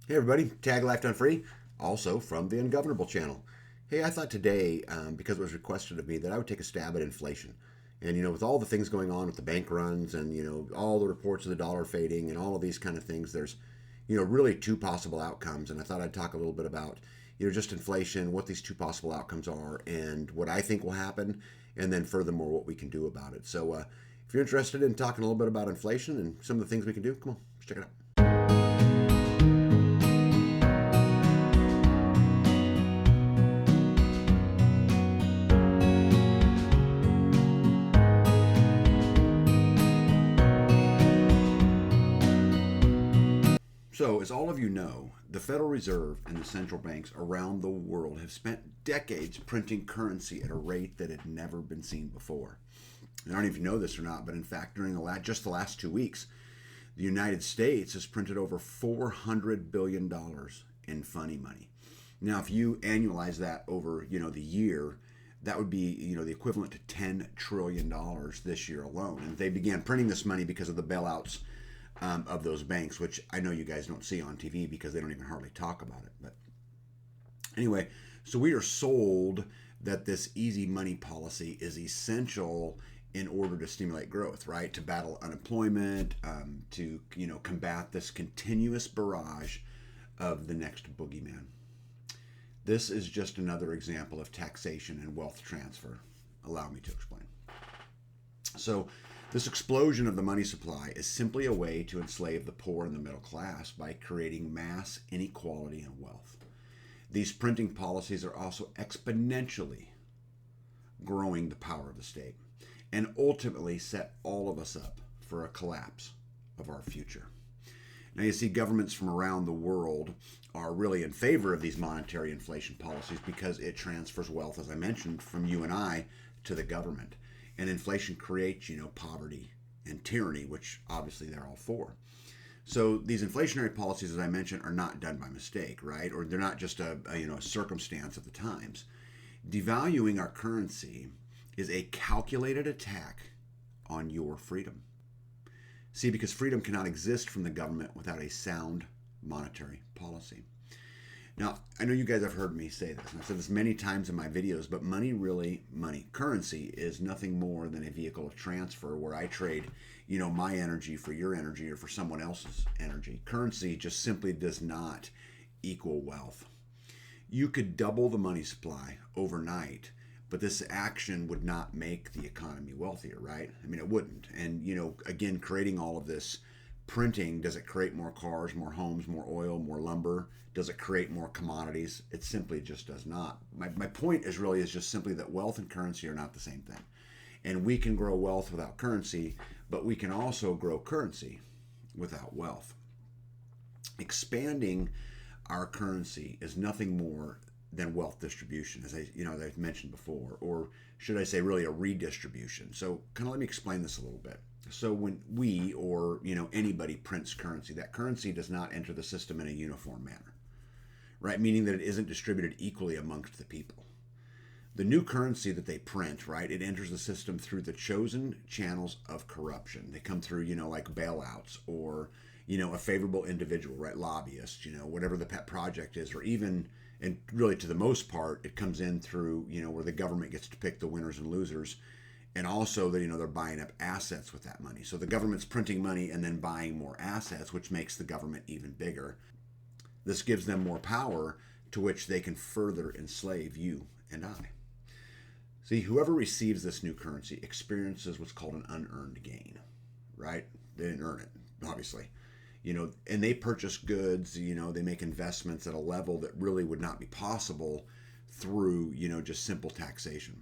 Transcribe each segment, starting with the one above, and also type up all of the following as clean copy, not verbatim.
Hey everybody, Tag Life Done Free, also from the Ungovernable channel. Hey, I thought today, because it was requested of me, that I would take a stab at inflation. And with all the things going on with the bank runs and all the reports of the dollar fading and all of these kind of things, there's really two possible outcomes. And I thought I'd talk a little bit about just inflation, what these two possible outcomes are, and what I think will happen, and then furthermore what we can do about it. So if you're interested in talking a little bit about inflation and some of the things we can do, come on, let's check it out. So, as all of you know, the Federal Reserve and the central banks around the world have spent decades printing currency at a rate that had never been seen before. And I don't know if you know this or not, but in fact, during just the last 2 weeks, the United States has printed over $400 billion in funny money. Now, if you annualize that over, the year, that would be, the equivalent to $10 trillion this year alone. And they began printing this money because of the bailouts of those banks, which I know you guys don't see on TV because they don't even hardly talk about it. But anyway, so we are sold that this easy money policy is essential in order to stimulate growth, right? To battle unemployment, to combat this continuous barrage of the next boogeyman. This is just another example of taxation and wealth transfer. Allow me to explain. So, this explosion of the money supply is simply a way to enslave the poor and the middle class by creating mass inequality and wealth. These printing policies are also exponentially growing the power of the state and ultimately set all of us up for a collapse of our future. Now, you see, governments from around the world are really in favor of these monetary inflation policies because it transfers wealth, as I mentioned, from you and I to the government. And inflation creates, poverty and tyranny, which obviously they're all for. So these inflationary policies, as I mentioned, are not done by mistake, right? Or they're not just a circumstance of the times. Devaluing our currency is a calculated attack on your freedom. See, because freedom cannot exist from the government without a sound monetary policy. Now, I know you guys have heard me say this, and I've said this many times in my videos, but currency is nothing more than a vehicle of transfer where I trade, my energy for your energy or for someone else's energy. Currency just simply does not equal wealth. You could double the money supply overnight, but this action would not make the economy wealthier, right? I mean, it wouldn't. And, again, creating all of this printing, does it create more cars, more homes, more oil, more lumber? Does it create more commodities? It simply just does not. My point is just simply that wealth and currency are not the same thing. And we can grow wealth without currency, but we can also grow currency without wealth. Expanding our currency is nothing more than wealth distribution, as I've mentioned before, or should I say really a redistribution. So kind of let me explain this a little bit. So when we or anybody prints currency, that currency does not enter the system in a uniform manner, right? Meaning that it isn't distributed equally amongst the people. The new currency that they print, right, it enters the system through the chosen channels of corruption. They come through, like bailouts or, a favorable individual, right, lobbyists, whatever the pet project is, or even, and really to the most part, it comes in through, where the government gets to pick the winners and losers. And also that, they're buying up assets with that money. So the government's printing money and then buying more assets, which makes the government even bigger. This gives them more power to which they can further enslave you and I. See, whoever receives this new currency experiences what's called an unearned gain, right? They didn't earn it, obviously. And they purchase goods, they make investments at a level that really would not be possible through, just simple taxation.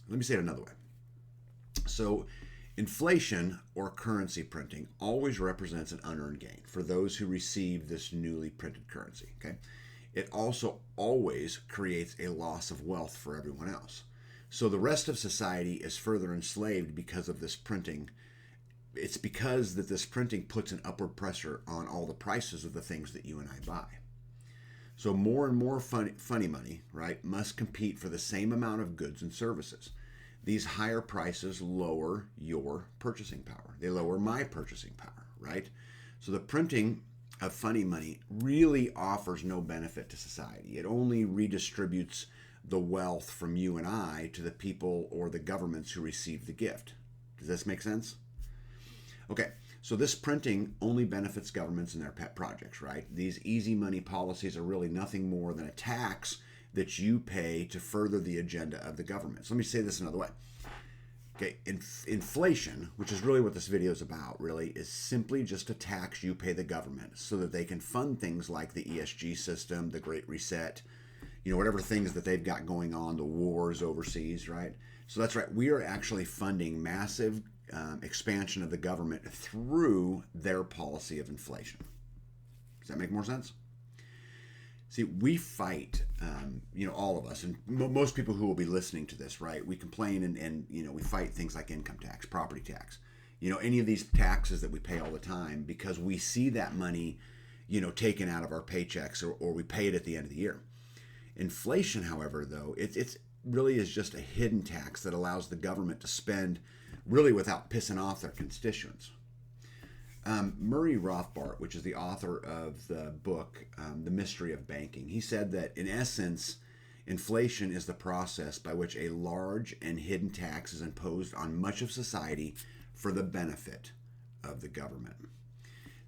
Let me say it another way. So inflation or currency printing always represents an unearned gain for those who receive this newly printed currency, okay? It also always creates a loss of wealth for everyone else. So the rest of society is further enslaved because of this printing. It's because that this printing puts an upward pressure on all the prices of the things that you and I buy. So more and more funny money, right, must compete for the same amount of goods and services. These higher prices lower your purchasing power. They lower my purchasing power, right? So the printing of funny money really offers no benefit to society. It only redistributes the wealth from you and I to the people or the governments who receive the gift. Does this make sense? Okay, so this printing only benefits governments and their pet projects, right? These easy money policies are really nothing more than a tax that you pay to further the agenda of the government. So let me say this another way. Okay, inflation, which is really what this video is about, really, is simply just a tax you pay the government so that they can fund things like the ESG system, the Great Reset, whatever things that they've got going on, the wars overseas, right? So that's right. We are actually funding massive expansion of the government through their policy of inflation. Does that make more sense? See, we fight, all of us, and most people who will be listening to this, right? We complain and we fight things like income tax, property tax, any of these taxes that we pay all the time because we see that money, taken out of our paychecks or we pay it at the end of the year. Inflation, however, though, it's really is just a hidden tax that allows the government to spend really without pissing off their constituents. Murray Rothbard, which is the author of the book, The Mystery of Banking, he said that in essence, inflation is the process by which a large and hidden tax is imposed on much of society for the benefit of the government.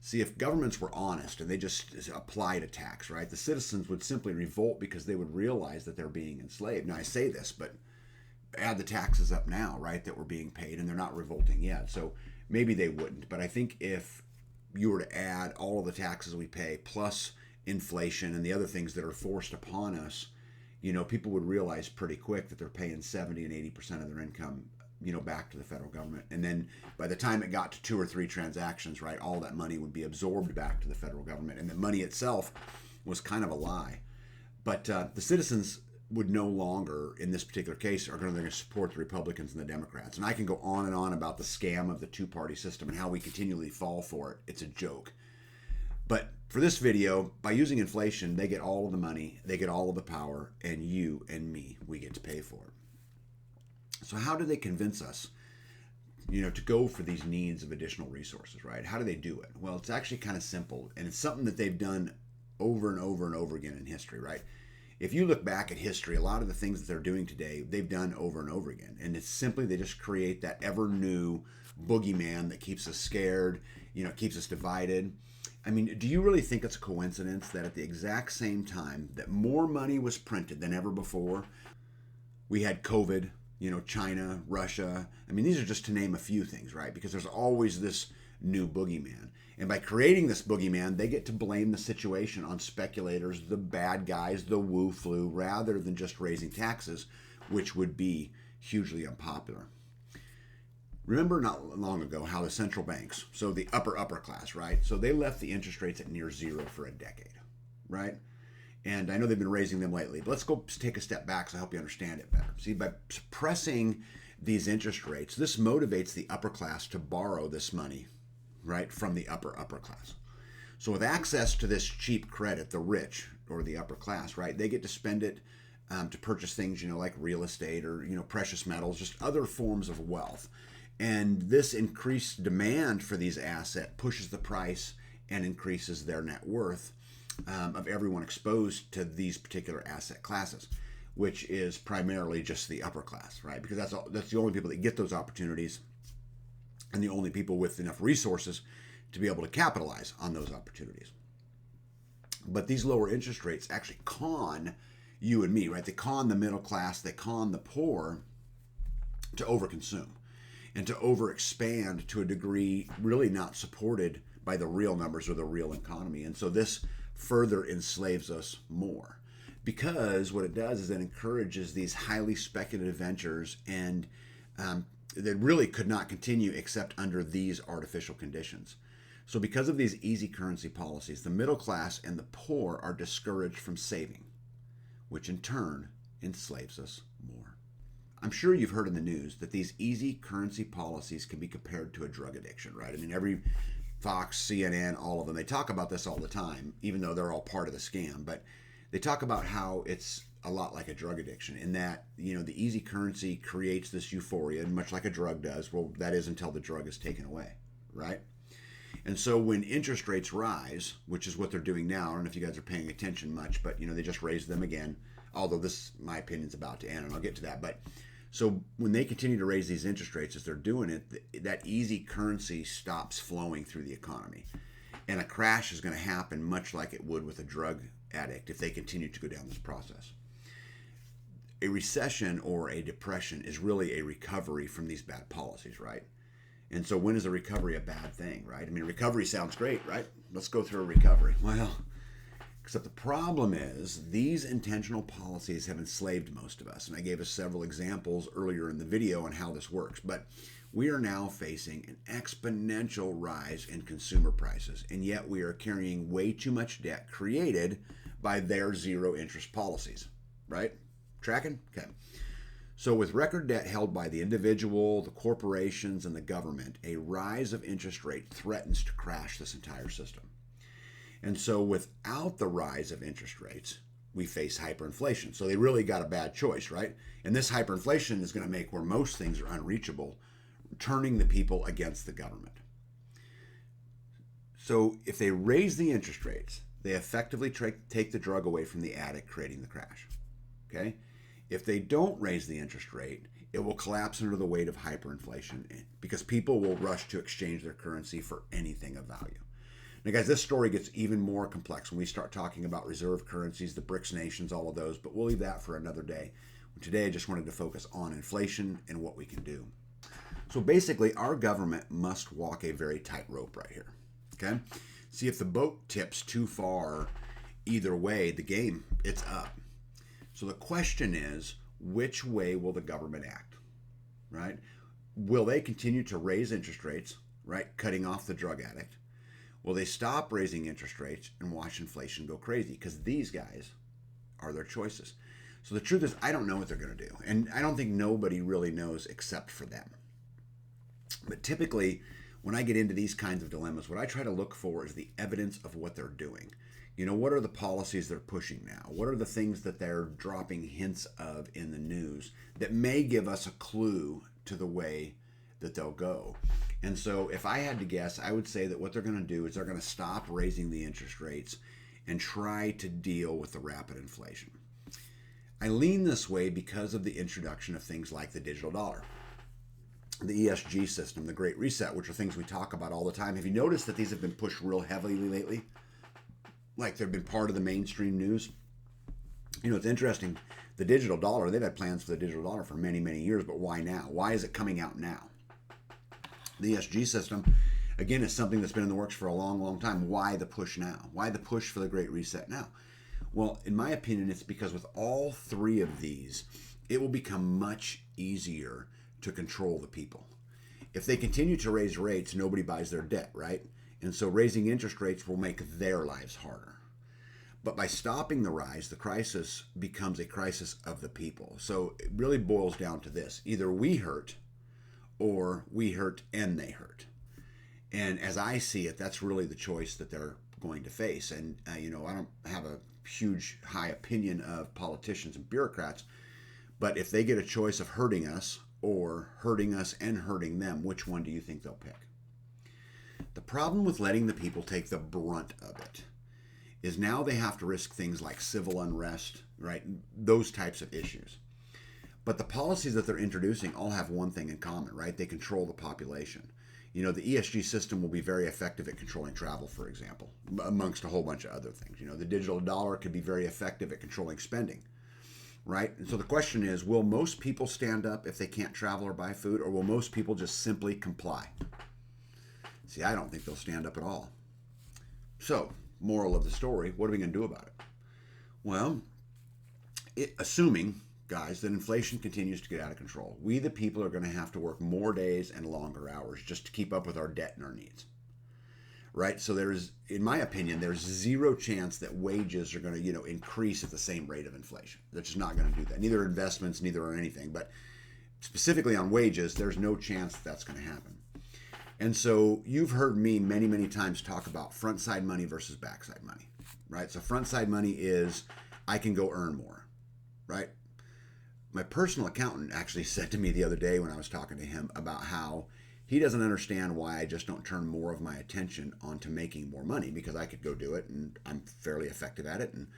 See, if governments were honest and they just applied a tax, right, the citizens would simply revolt because they would realize that they're being enslaved. Now, I say this, but add the taxes up now, right, that we're being paid, and they're not revolting yet. So maybe they wouldn't. But I think if you were to add all of the taxes we pay plus inflation and the other things that are forced upon us, people would realize pretty quick that they're paying 70 and 80% of their income, back to the federal government. And then by the time it got to 2 or 3 transactions, right, all that money would be absorbed back to the federal government. And the money itself was kind of a lie. But the citizens would no longer, in this particular case, are going to support the Republicans and the Democrats. And I can go on and on about the scam of the two-party system and how we continually fall for it. It's a joke. But for this video, by using inflation, they get all of the money, they get all of the power, and you and me, we get to pay for it. So how do they convince us, to go for these needs of additional resources, right? How do they do it? Well, it's actually kind of simple, and it's something that they've done over and over and over again in history, right? If you look back at history, a lot of the things that they're doing today, they've done over and over again. And it's simply they just create that ever new boogeyman that keeps us scared, keeps us divided. I mean, do you really think it's a coincidence that at the exact same time that more money was printed than ever before, we had COVID, China, Russia? I mean, these are just to name a few things, right? Because there's always this new boogeyman. And by creating this boogeyman, they get to blame the situation on speculators, the bad guys, the woo flu, rather than just raising taxes, which would be hugely unpopular. Remember not long ago how the central banks, so the upper class, right? So they left the interest rates at near zero for a decade, right? And I know they've been raising them lately, but let's go take a step back so I help you understand it better. See, by suppressing these interest rates, this motivates the upper class to borrow this money, right, from the upper class. So with access to this cheap credit, the rich or the upper class, right, they get to spend it to purchase things, like real estate or, precious metals, just other forms of wealth. And this increased demand for these assets pushes the price and increases their net worth of everyone exposed to these particular asset classes, which is primarily just the upper class, right? Because that's the only people that get those opportunities and the only people with enough resources to be able to capitalize on those opportunities. But these lower interest rates actually con you and me, right? They con the middle class, they con the poor to overconsume and to overexpand to a degree really not supported by the real numbers or the real economy. And so this further enslaves us more, because what it does is it encourages these highly speculative ventures and that really could not continue except under these artificial conditions. So because of these easy currency policies, the middle class and the poor are discouraged from saving, which in turn enslaves us more. I'm sure you've heard in the news that these easy currency policies can be compared to a drug addiction, right? I mean, every Fox, CNN, all of them, they talk about this all the time, even though they're all part of the scam. But they talk about how it's a lot like a drug addiction in that, the easy currency creates this euphoria, much like a drug does. Well, that is until the drug is taken away, right? And so when interest rates rise, which is what they're doing now, I don't know if you guys are paying attention much, but they just raised them again. Although this, my opinion, is about to end, and I'll get to that. But so when they continue to raise these interest rates as they're doing it, that easy currency stops flowing through the economy, and a crash is going to happen, much like it would with a drug addict if they continue to go down this process. A recession or a depression is really a recovery from these bad policies, right? And so when is a recovery a bad thing, right? I mean, recovery sounds great, right? Let's go through a recovery. Well, except the problem is these intentional policies have enslaved most of us. And I gave us several examples earlier in the video on how this works. But we are now facing an exponential rise in consumer prices. And yet we are carrying way too much debt created by their zero interest policies, right? Tracking? Okay. So with record debt held by the individual, the corporations, and the government, a rise of interest rate threatens to crash this entire system. And so without the rise of interest rates, we face hyperinflation. So they really got a bad choice, right? And this hyperinflation is going to make where most things are unreachable, turning the people against the government. So if they raise the interest rates, they effectively take the drug away from the addict, creating the crash. Okay? If they don't raise the interest rate, it will collapse under the weight of hyperinflation because people will rush to exchange their currency for anything of value. Now, guys, this story gets even more complex when we start talking about reserve currencies, the BRICS nations, all of those, but we'll leave that for another day. Today, I just wanted to focus on inflation and what we can do. So basically, our government must walk a very tight rope right here. Okay? See, if the boat tips too far either way, the game, it's up. So the question is, which way will the government act, right? Will they continue to raise interest rates, right, cutting off the drug addict? Will they stop raising interest rates and watch inflation go crazy? Because these guys are their choices. So the truth is, I don't know what they're going to do. And I don't think nobody really knows except for them. But typically, when I get into these kinds of dilemmas, what I try to look for is the evidence of what they're doing. What are the policies they're pushing now? What are the things that they're dropping hints of in the news that may give us a clue to the way that they'll go? And so if I had to guess, I would say that what they're going to do is they're going to stop raising the interest rates and try to deal with the rapid inflation. I lean this way because of the introduction of things like the digital dollar, the ESG system, the Great Reset, which are things we talk about all the time. Have you noticed that these have been pushed real heavily lately? Like they've been part of the mainstream news. It's interesting. The digital dollar, they've had plans for the digital dollar for many, many years, but why now? Why is it coming out now? The ESG system, again, is something that's been in the works for a long, long time. Why the push now? Why the push for the Great Reset now? Well, in my opinion, it's because with all three of these, it will become much easier to control the people. If they continue to raise rates, nobody buys their debt, right? And so raising interest rates will make their lives harder. But by stopping the rise, the crisis becomes a crisis of the people. So it really boils down to this. Either we hurt or we hurt and they hurt. And as I see it, that's really the choice that they're going to face. And, I don't have a huge, high opinion of politicians and bureaucrats, but if they get a choice of hurting us or hurting us and hurting them, which one do you think they'll pick? The problem with letting the people take the brunt of it is now they have to risk things like civil unrest, right? Those types of issues. But the policies that they're introducing all have one thing in common, right? They control the population. The ESG system will be very effective at controlling travel, for example, amongst a whole bunch of other things. The digital dollar could be very effective at controlling spending, right? And so the question is, will most people stand up if they can't travel or buy food, or will most people just simply comply? See, I don't think they'll stand up at all. So, moral of the story, what are we going to do about it? Well, assuming, guys, that inflation continues to get out of control, we the people are going to have to work more days and longer hours just to keep up with our debt and our needs. Right? So there's, in my opinion, there's zero chance that wages are going to, increase at the same rate of inflation. They're just not going to do that. Neither are investments, neither are anything. But specifically on wages, there's no chance that that's going to happen. And so you've heard me many, many times talk about front side money versus backside money, right? So front side money is I can go earn more, right? My personal accountant actually said to me the other day when I was talking to him about how He doesn't understand why I just don't turn more of my attention onto making more money, because I could go do it and I'm fairly effective at it, and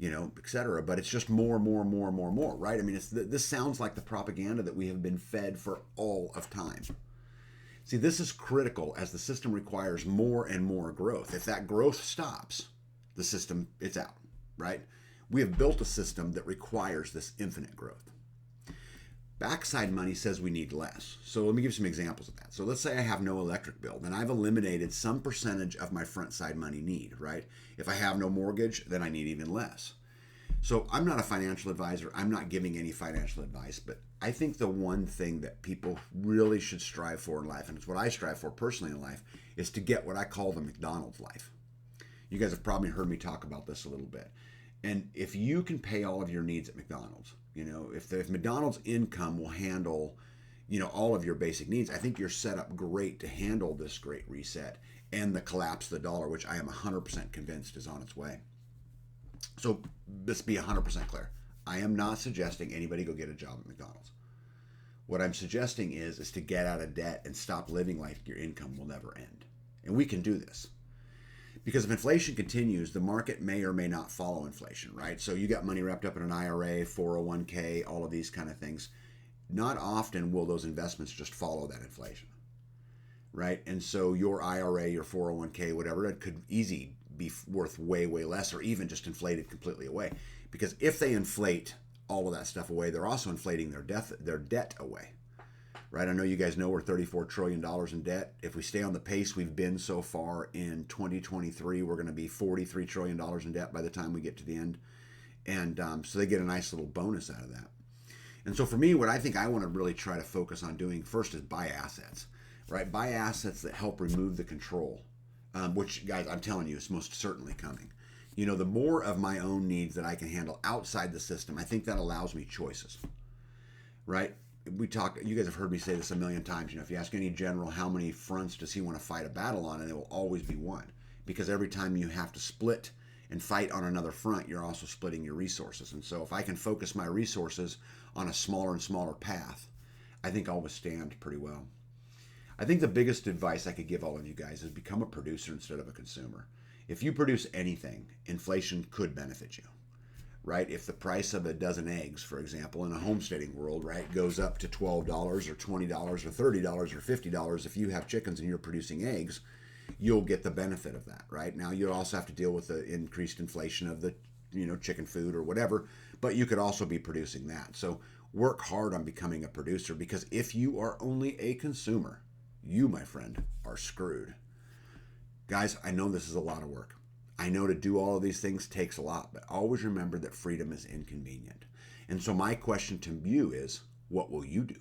et cetera. But it's just more, right? I mean, this sounds like the propaganda that we have been fed for all of time. See, this is critical as the system requires more and more growth. If that growth stops, the system, it's out, right? We have built a system that requires this infinite growth. Backside money says we need less. So let me give some examples of that. So let's say I have no electric bill, then I've eliminated some percentage of my front side money need, right? If I have no mortgage, then I need even less. So I'm not a financial advisor. I'm not giving any financial advice, but I think the one thing that people really should strive for in life, and it's what I strive for personally in life, is to get what I call the McDonald's life. You guys have probably heard me talk about this a little bit. And if you can pay all of your needs at McDonald's, if McDonald's income will handle, all of your basic needs, I think you're set up great to handle this great reset and the collapse of the dollar, which I am 100% convinced is on its way. So let's be 100% clear. I am not suggesting anybody go get a job at McDonald's. What I'm suggesting is to get out of debt and stop living like your income will never end. And we can do this. Because if inflation continues, the market may or may not follow inflation, right? So you got money wrapped up in an IRA, 401k, all of these kind of things. Not often will those investments just follow that inflation, right? And so your IRA, your 401k, whatever, it could easily be worth way, way less, or even just inflated completely away. Because if they inflate all of that stuff away, they're also inflating their debt away. Right? I know you guys know we're $34 trillion in debt. If we stay on the pace we've been so far in 2023, we're going to be $43 trillion in debt by the time we get to the end. And so they get a nice little bonus out of that. And so for me, what I think I want to really try to focus on doing first is buy assets, right? Buy assets that help remove the control, which, guys, I'm telling you, is most certainly coming. The more of my own needs that I can handle outside the system, I think that allows me choices, right? You guys have heard me say this a million times. If you ask any general how many fronts does he want to fight a battle on, and it will always be one. Because every time you have to split and fight on another front, you're also splitting your resources. And so if I can focus my resources on a smaller and smaller path, I think I'll withstand pretty well. I think the biggest advice I could give all of you guys is become a producer instead of a consumer. If you produce anything, inflation could benefit you. Right? If the price of a dozen eggs, for example, in a homesteading world, right, goes up to $12 or $20 or $30 or $50, if you have chickens and you're producing eggs, you'll get the benefit of that, right? Now, you'll also have to deal with the increased inflation of the, chicken food or whatever, but you could also be producing that. So work hard on becoming a producer, because if you are only a consumer, you, my friend, are screwed. Guys, I know this is a lot of work. I know to do all of these things takes a lot, but always remember that freedom is inconvenient. And so my question to you is, what will you do?